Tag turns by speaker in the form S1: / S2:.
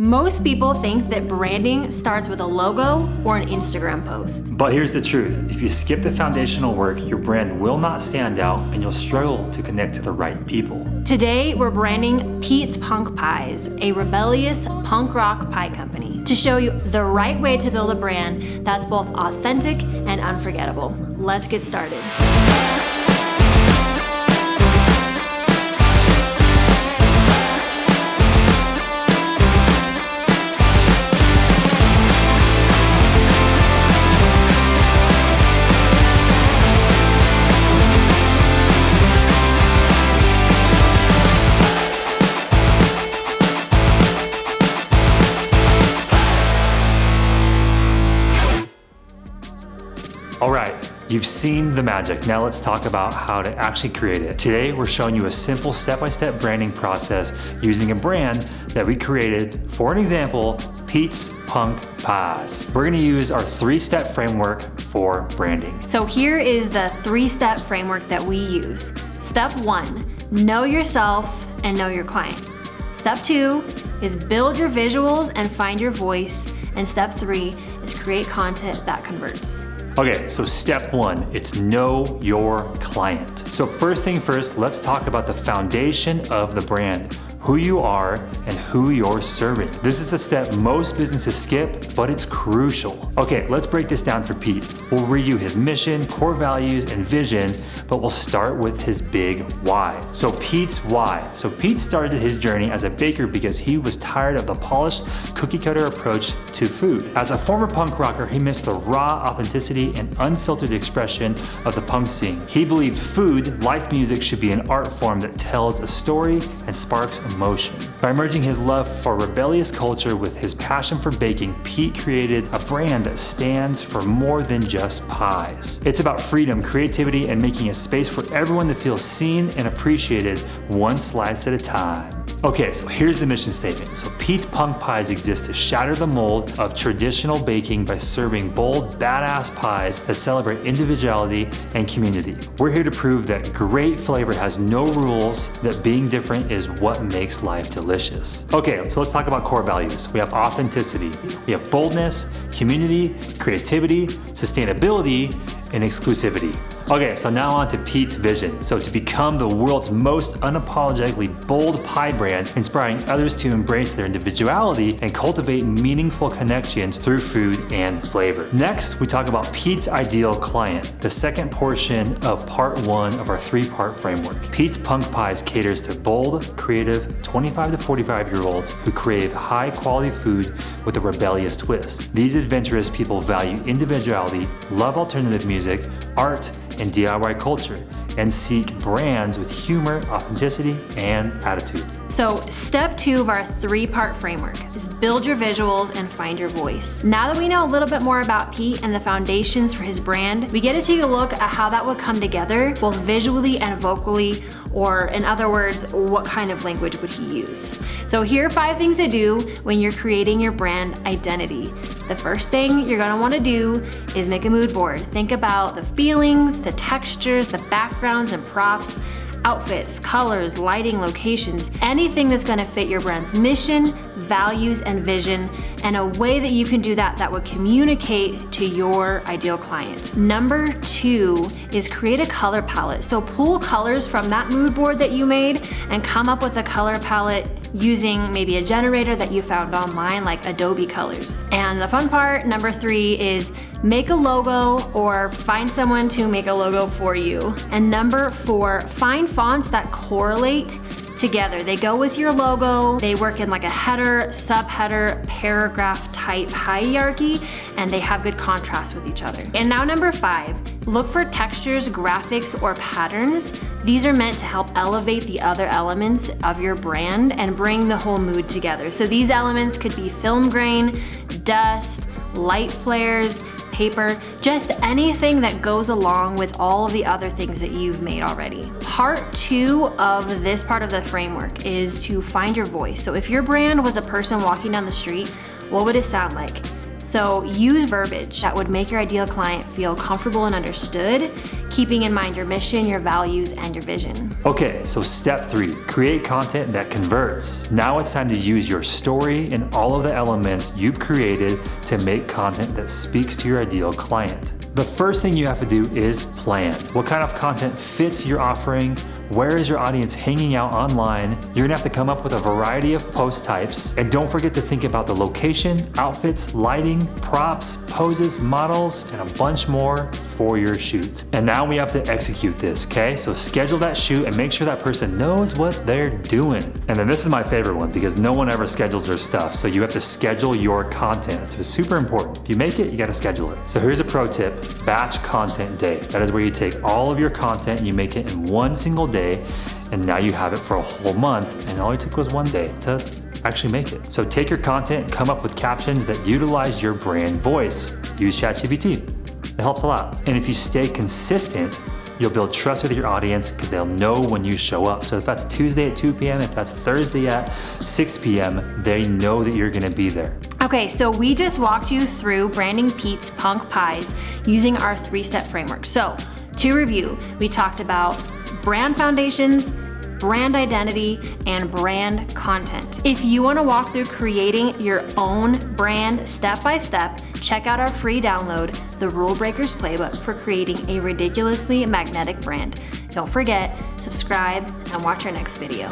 S1: Most people think that branding starts with a logo or an Instagram post.
S2: But here's the truth. If you skip the foundational work, your brand will not stand out and you'll struggle to connect to the right people.
S1: Today, we're branding Pete's Punk Pies, a rebellious punk rock pie company, to show you the right way to build a brand that's both authentic and unforgettable. Let's get started.
S2: All right, you've seen the magic. Now let's talk about how to actually create it. Today, we're showing you a simple step-by-step branding process using a brand that we created, for an example, Pete's Punk Pies. We're gonna use our 3-step framework for branding.
S1: So here is the 3-step framework that we use. Step 1, know yourself and know your client. Step 2 is build your visuals and find your voice. And step 3 is create content that converts.
S2: Okay, so step 1, it's know your client. So first thing first, let's talk about the foundation of the brand, who you are and who you're serving. This is a step most businesses skip, but it's crucial. Okay, let's break this down for Pete. We'll read you his mission, core values, and vision, but we'll start with his big why. So Pete's why. So Pete started his journey as a baker because he was tired of the polished cookie cutter approach to food. As a former punk rocker, he missed the raw authenticity and unfiltered expression of the punk scene. He believed food, like music, should be an art form that tells a story and sparks emotion. By merging his love for rebellious culture with his passion for baking, Pete created a brand that stands for more than just pies. It's about freedom, creativity, and making a space for everyone to feel seen and appreciated one slice at a time. Okay, so here's the mission statement. So Pete's Punk Pies exist to shatter the mold of traditional baking by serving bold, badass pies that celebrate individuality and community. We're here to prove that great flavor has no rules, that being different is what makes life delicious. Okay, so let's talk about core values. We have authenticity, we have boldness, community, creativity, sustainability, and exclusivity. Okay, so now on to Pete's vision. So to become the world's most unapologetically bold pie brand, inspiring others to embrace their individuality and cultivate meaningful connections through food and flavor. Next, we talk about Pete's ideal client, the second portion of part 1 of our 3-part framework. Pete's Punk Pies caters to bold, creative, 25 to 45-year-olds who crave high-quality food with a rebellious twist. These adventurous people value individuality, love alternative music, art, and DIY culture, and seek brands with humor, authenticity, and attitude.
S1: So step 2 of our 3-part framework is build your visuals and find your voice. Now that we know a little bit more about Pete and the foundations for his brand, we get to take a look at how that would come together, both visually and vocally, or in other words, what kind of language would he use? So here are 5 things to do when you're creating your brand identity. The first thing you're gonna wanna do is make a mood board. Think about the feelings, the textures, the backgrounds and props, outfits, colors, lighting, locations, anything that's gonna fit your brand's mission, values, and vision, and a way that you can do that would communicate to your ideal client. Number 2 is create a color palette. So pull colors from that mood board that you made and come up with a color palette using maybe a generator that you found online like Adobe Colors. And the fun part, number 3, is make a logo or find someone to make a logo for you. And number 4, find fonts that correlate together. They go with your logo, they work in like a header, subheader, paragraph type hierarchy, and they have good contrast with each other. And now number 5, look for textures, graphics, or patterns. These are meant to help elevate the other elements of your brand and bring the whole mood together. So these elements could be film grain, dust, light flares, paper, just anything that goes along with all of the other things that you've made already. Part 2 of this part of the framework is to find your voice. So if your brand was a person walking down the street, what would it sound like? So use verbiage that would make your ideal client feel comfortable and understood. keeping in mind your mission, your values, and your vision.
S2: Okay, so step 3, create content that converts. Now it's time to use your story and all of the elements you've created to make content that speaks to your ideal client. The first thing you have to do is plan. What kind of content fits your offering? Where is your audience hanging out online? You're gonna have to come up with a variety of post types. And don't forget to think about the location, outfits, lighting, props, poses, models, and a bunch more for your shoot. And now we have to execute this, okay? So schedule that shoot and make sure that person knows what they're doing. And then this is my favorite one because no one ever schedules their stuff. So you have to schedule your content. It's super important. If you make it, you gotta schedule it. So here's a pro tip, batch content day. That is where you take all of your content and you make it in one single day, and now you have it for a whole month, and all it took was one day to actually make it. So take your content, come up with captions that utilize your brand voice. Use ChatGPT. It helps a lot. And if you stay consistent, you'll build trust with your audience because they'll know when you show up. So if that's Tuesday at 2 p.m., if that's Thursday at 6 p.m., they know that you're gonna be there.
S1: Okay, so we just walked you through branding Pete's Punk Pies using our 3-step framework. So to review, we talked about brand foundations, brand identity, and brand content. If you wanna walk through creating your own brand step by step, check out our free download, The Rule Breakers Playbook for creating a ridiculously magnetic brand. Don't forget, subscribe, and watch our next video.